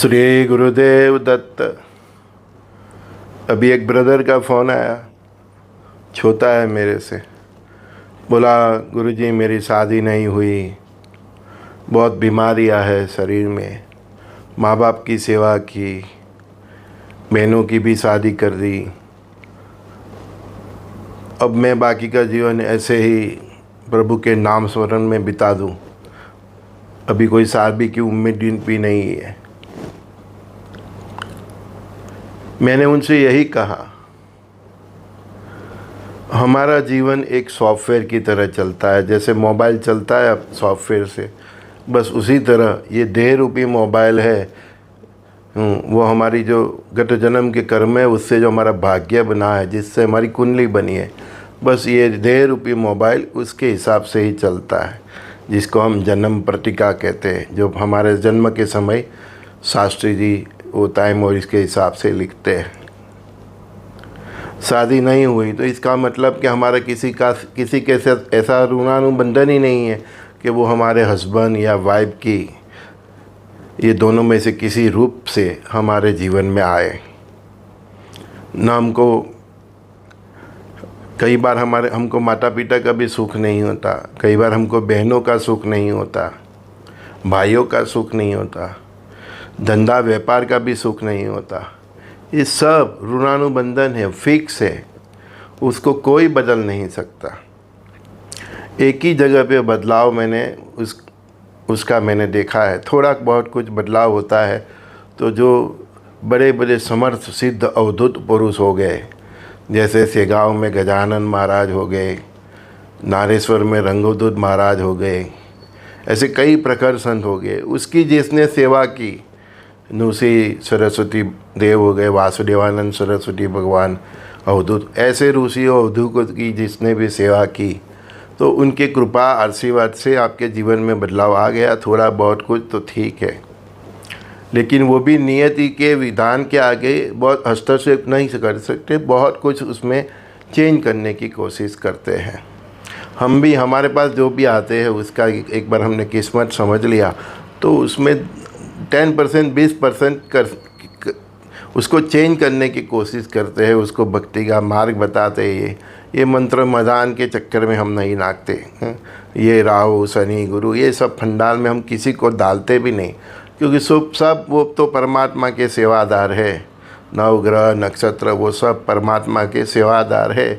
श्री गुरुदेव दत्त। अभी एक ब्रदर का फ़ोन आया, छोटा है मेरे से। बोला, गुरुजी मेरी शादी नहीं हुई, बहुत बीमारियां है शरीर में, माँ बाप की सेवा की, बहनों की भी शादी कर दी, अब मैं बाकी का जीवन ऐसे ही प्रभु के नाम स्मरण में बिता दूं। अभी कोई शादी की उम्मीद भी नहीं है। मैंने उनसे यही कहा, हमारा जीवन एक सॉफ्टवेयर की तरह चलता है, जैसे मोबाइल चलता है अब सॉफ्टवेयर से, बस उसी तरह ये देह रूपी मोबाइल है। वो हमारी जो गत जन्म के कर्म है, उससे जो हमारा भाग्य बना है, जिससे हमारी कुंडली बनी है, बस ये देह रूपी मोबाइल उसके हिसाब से ही चलता है, जिसको हम जन्म पट्टिका कहते हैं। जो हमारे जन्म के समय शास्त्री जी वो टाइम और इसके हिसाब से लिखते हैं। शादी नहीं हुई तो इसका मतलब कि हमारा किसी के साथ ऐसा ऋणानुबंधन ही नहीं है कि वो हमारे हस्बैंड या वाइफ की, ये दोनों में से किसी रूप से हमारे जीवन में आए ना। हमको कई बार हमको माता पिता का भी सुख नहीं होता, कई बार हमको बहनों का सुख नहीं होता, भाइयों का सुख नहीं होता, धंधा व्यापार का भी सुख नहीं होता। ये सब ऋणानुबंधन है, फिक्स है, उसको कोई बदल नहीं सकता। एक ही जगह पे बदलाव उसका मैंने देखा है। थोड़ा बहुत कुछ बदलाव होता है तो जो बड़े बड़े समर्थ सिद्ध अवधूत पुरुष हो गए, जैसे सेगांव में गजानन महाराज हो गए, नारेश्वर में रंगोदूत महाराज हो गए, ऐसे कई प्रखर संत हो गए। उसकी जिसने सेवा की, ऋषि सरस्वती देव हो गए, वासुदेवानंद सरस्वती भगवान अवधूत, ऐसे ऋषि अवधूत की जिसने भी सेवा की, तो उनके कृपा आशीर्वाद से आपके जीवन में बदलाव आ गया। थोड़ा बहुत कुछ तो ठीक है, लेकिन वो भी नियति के विधान के आगे बहुत हस्तक्षेप नहीं कर सकते। बहुत कुछ उसमें चेंज करने की कोशिश करते हैं। हम भी, हमारे पास जो भी आते हैं उसका एक बार हमने किस्मत समझ लिया तो उसमें 10% 20% उसको चेंज करने की कोशिश करते हैं। उसको भक्ति का मार्ग बताते हैं। ये मंत्र मदान के चक्कर में हम नहीं नाचते। ये राहु शनि गुरु ये सब फंडाल में हम किसी को डालते भी नहीं, क्योंकि सब वो तो परमात्मा के सेवादार है। नवग्रह नक्षत्र वो सब परमात्मा के सेवादार है।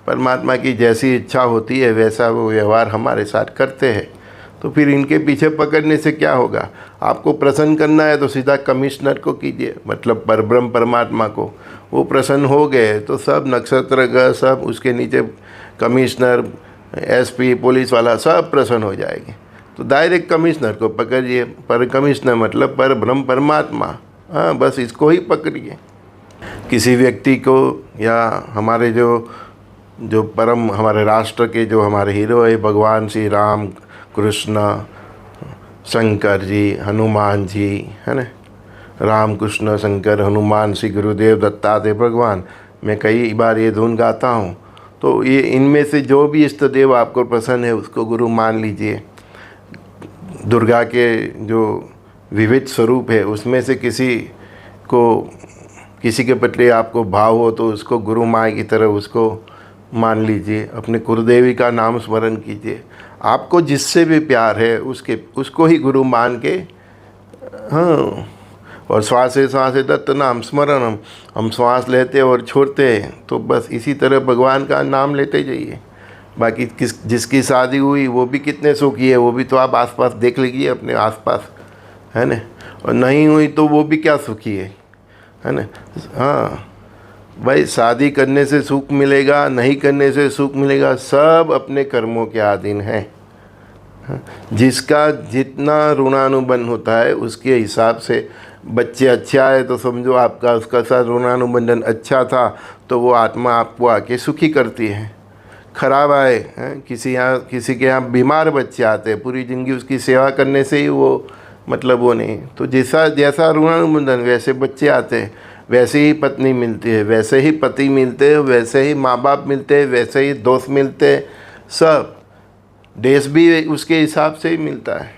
परमात्मा की जैसी इच्छा होती है वैसा वो व्यवहार हमारे साथ करते हैं। तो फिर इनके पीछे पकड़ने से क्या होगा? आपको प्रसन्न करना है तो सीधा कमिश्नर को कीजिए, मतलब परब्रह्म परमात्मा को। वो प्रसन्न हो गए तो सब नक्षत्र ग्रह, सब उसके नीचे कमिश्नर, एसपी, पुलिस वाला सब प्रसन्न हो जाएंगे। तो डायरेक्ट कमिश्नर को पकड़िए। पर कमिश्नर मतलब परब्रह्म परमात्मा, हाँ, बस इसको ही पकड़िए। किसी व्यक्ति को या हमारे जो परम हमारे राष्ट्र के जो हमारे हीरो है, भगवान श्री राम कृष्ण शंकर जी, हनुमान जी, है ना, राम कृष्ण शंकर हनुमान श्री गुरुदेव दत्तात्रेय भगवान, मैं कई बार ये धुन गाता हूँ। तो ये इनमें से जो भी इष्ट देव आपको पसंद है उसको गुरु मान लीजिए। दुर्गा के जो विविध स्वरूप है उसमें से किसी के प्रति आपको भाव हो तो उसको गुरु माँ की तरह उसको मान लीजिए। अपने कुलदेवी का नाम स्मरण कीजिए। आपको जिससे भी प्यार है उसको ही गुरु मान के, हाँ। और श्वासे श्वासे दत्त नाम स्मरणम, हम श्वास लेते और छोड़ते हैं तो बस इसी तरह भगवान का नाम लेते जाइए। बाकी जिसकी शादी हुई वो भी कितने सुखी है, वो भी तो आप आसपास देख लीजिए अपने आसपास, है ना। और नहीं हुई तो वो भी क्या सुखी है ना। हाँ भाई, शादी करने से सुख मिलेगा, नहीं करने से सुख मिलेगा, सब अपने कर्मों के अधीन है। जिसका जितना ऋणानुबंध होता है उसके हिसाब से, बच्चे अच्छा है तो समझो आपका उसका साथ ऋणानुबंधन अच्छा था तो वो आत्मा आपको आके सुखी करती है। खराब आए, किसी के यहाँ बीमार बच्चे आते हैं, पूरी ज़िंदगी उसकी सेवा करने से ही वो मतलब वो नहीं। तो जैसा ऋणानुबंधन वैसे बच्चे आते हैं, वैसे ही पत्नी मिलती है, वैसे ही पति मिलते हैं, वैसे ही माँ बाप मिलते हैं, वैसे ही दोस्त मिलते हैं, सब देश भी उसके हिसाब से ही मिलता है।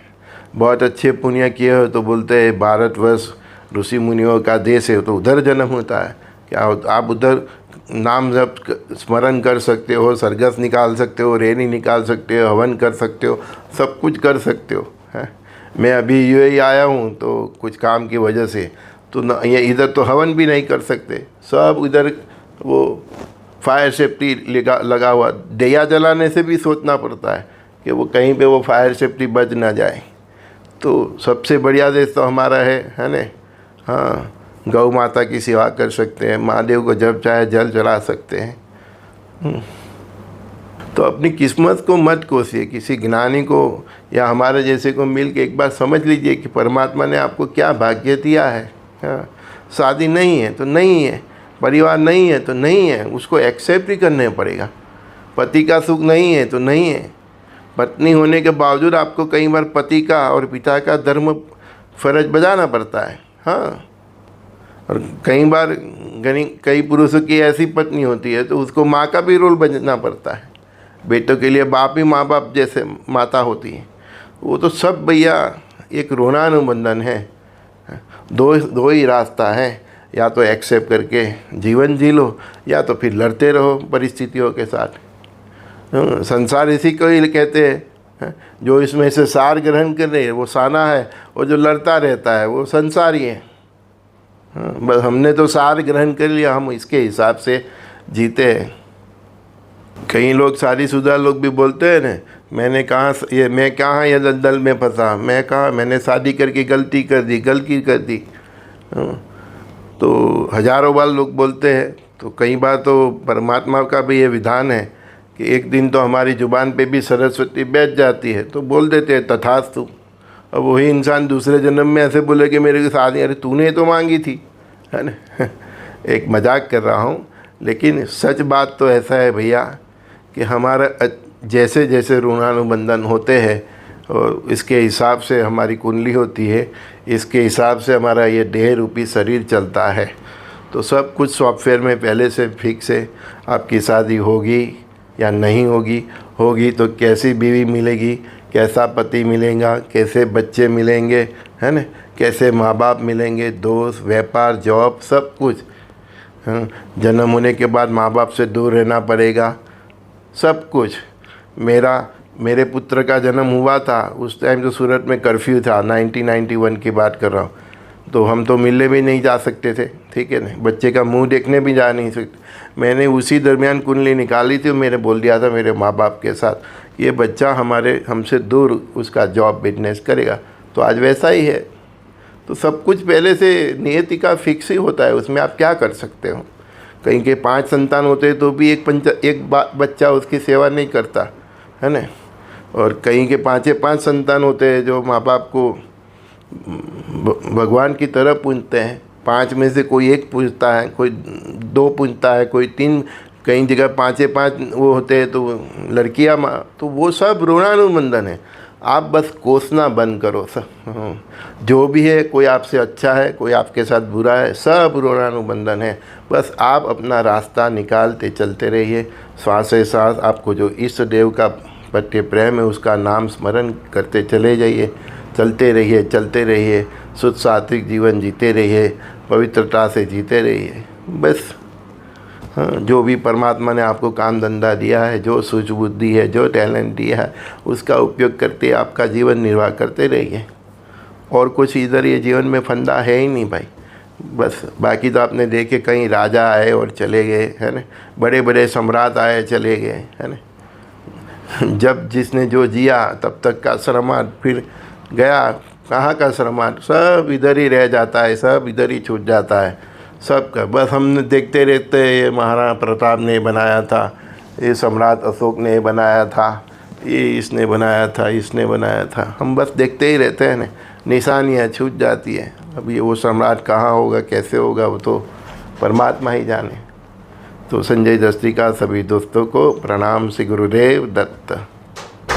बहुत अच्छे पुण्य किए हो तो बोलते हैं भारतवर्ष ऋषि मुनियों का देश है तो उधर जन्म होता है। क्या आप उधर नाम जब स्मरण कर सकते हो, सरगस निकाल सकते हो, रेनी निकाल सकते हो, हवन कर सकते हो, सब कुछ कर सकते हो है। मैं अभी यूएई आया हूँ तो कुछ काम की वजह से, तो न ये इधर तो हवन भी नहीं कर सकते, सब इधर वो फायर सेफ्टी लगा हुआ, दिया जलाने से भी सोचना पड़ता है कि वो कहीं पे वो फायर सेफ्टी बच ना जाए। तो सबसे बढ़िया देश तो हमारा है ना। हाँ, गौ माता की सेवा कर सकते हैं, महादेव को जब चाहे जल चढ़ा सकते हैं। तो अपनी किस्मत को मत कोसिए, किसी ज्ञानी को या हमारे जैसे को मिल के एक बार समझ लीजिए कि परमात्मा ने आपको क्या भाग्य दिया है। हाँ, शादी नहीं है तो नहीं है, परिवार नहीं है तो नहीं है, उसको एक्सेप्ट ही करना पड़ेगा। पति का सुख नहीं है तो नहीं है, पत्नी होने के बावजूद आपको कई बार पति का और पिता का धर्म फर्ज बजाना पड़ता है। हाँ, और कई बार कई पुरुषों की ऐसी पत्नी होती है तो उसको माँ का भी रोल बजाना पड़ता है। बेटों के लिए बाप ही माँ बाप जैसे माता होती है। वो तो सब भैया एक ऋणानुबंधन है। दो ही रास्ता है, या तो एक्सेप्ट करके जीवन जी लो या तो फिर लड़ते रहो परिस्थितियों के साथ। संसार इसी को ही कहते हैं, जो इसमें से सार ग्रहण कर रहे हैं वो साना है, और जो लड़ता रहता है वो संसारी है। बस हमने तो सार ग्रहण कर लिया, हम इसके हिसाब से जीते हैं। कई लोग शादीशुदा लोग भी बोलते हैं ना, मैं कहाँ ये दलदल में फंसा, मैंने शादी करके गलती कर दी। तो हजारों बार लोग बोलते हैं। तो कई बार तो परमात्मा का भी ये विधान है कि एक दिन तो हमारी ज़ुबान पे भी सरस्वती बैठ जाती है, तो बोल देते हैं तथास्तु। अब वही इंसान दूसरे जन्म में ऐसे बोले कि मेरे शादी, अरे तूने तो मांगी थी, है ना। एक मजाक कर रहा हूँ, लेकिन सच बात तो ऐसा है भैया कि हमारा जैसे जैसे ऋणानुबंधन होते हैं और इसके हिसाब से हमारी कुंडली होती है, इसके हिसाब से हमारा ये देह रूपी शरीर चलता है। तो सब कुछ सॉफ्टवेयर में पहले से फिक्स है। आपकी शादी होगी या नहीं होगी तो कैसी बीवी मिलेगी, कैसा पति मिलेगा, कैसे बच्चे मिलेंगे, है ना, कैसे माँ बाप मिलेंगे, दोस्त, व्यापार, जॉब, सब कुछ। हाँ, जन्म होने के बाद माँ बाप से दूर रहना पड़ेगा, सब कुछ। मेरे पुत्र का जन्म हुआ था, उस टाइम तो सूरत में कर्फ्यू था, 1991 की बात कर रहा हूँ। तो हम तो मिलने भी नहीं जा सकते थे, ठीक है ना, बच्चे का मुंह देखने भी जा नहीं सकते। मैंने उसी दरमियान कुंडली निकाली थी और मैंने बोल दिया था मेरे माँ बाप के साथ, ये बच्चा हमसे दूर उसका जॉब बिजनेस करेगा। तो आज वैसा ही है। तो सब कुछ पहले से नियति का फिक्स ही होता है, उसमें आप क्या कर सकते हो। कहीं के 5 संतान होते हैं तो भी एक बच्चा उसकी सेवा नहीं करता, है ना। और कहीं के 5 संतान होते हैं जो माँ बाप को भगवान की तरह पूजते हैं। 5 में से कोई 1 पूजता है, कोई 2 पूजता है, कोई 3, कई जगह 5 वो होते हैं तो लड़कियाँ माँ, तो वो सब ऋणानुबंधन है। आप बस कोसना बंद करो सब। जो भी है, कोई आपसे अच्छा है, कोई आपके साथ बुरा है, सब ऋणानुबंधन है। बस आप अपना रास्ता निकालते चलते रहिए। श्वास से श्वास आपको जो इष्ट देव का प्रति प्रेम है उसका नाम स्मरण करते चले जाइए। चलते रहिए, शुद्ध सात्विक जीवन जीते रहिए, पवित्रता से जीते रहिए। बस हाँ, जो भी परमात्मा ने आपको काम धंधा दिया है, जो सूझ बुद्धि है, जो टैलेंट दिया है, उसका उपयोग करते आपका जीवन निर्वाह करते रहिए। और कुछ इधर ये जीवन में फंदा है ही नहीं भाई। बस बाकी तो आपने देखे, कहीं राजा आए और चले गए, है ना, बड़े बड़े सम्राट आए चले गए, है ना। जब जिसने जो जिया तब तक का श्रमार्थ, फिर गया कहाँ का श्रमार्थ, सब इधर ही रह जाता है, सब इधर ही छूट जाता है सबका। बस हमने देखते रहते, ये महाराणा प्रताप ने बनाया था, ये सम्राट अशोक ने बनाया था, ये इसने बनाया था। हम बस देखते ही रहते हैं ना, निशानियाँ छूट जाती है। अब ये वो सम्राट कहाँ होगा, कैसे होगा, वो तो परमात्मा ही जाने। तो संजय दस्ती का सभी दोस्तों को प्रणाम, श्री गुरुदेव दत्त।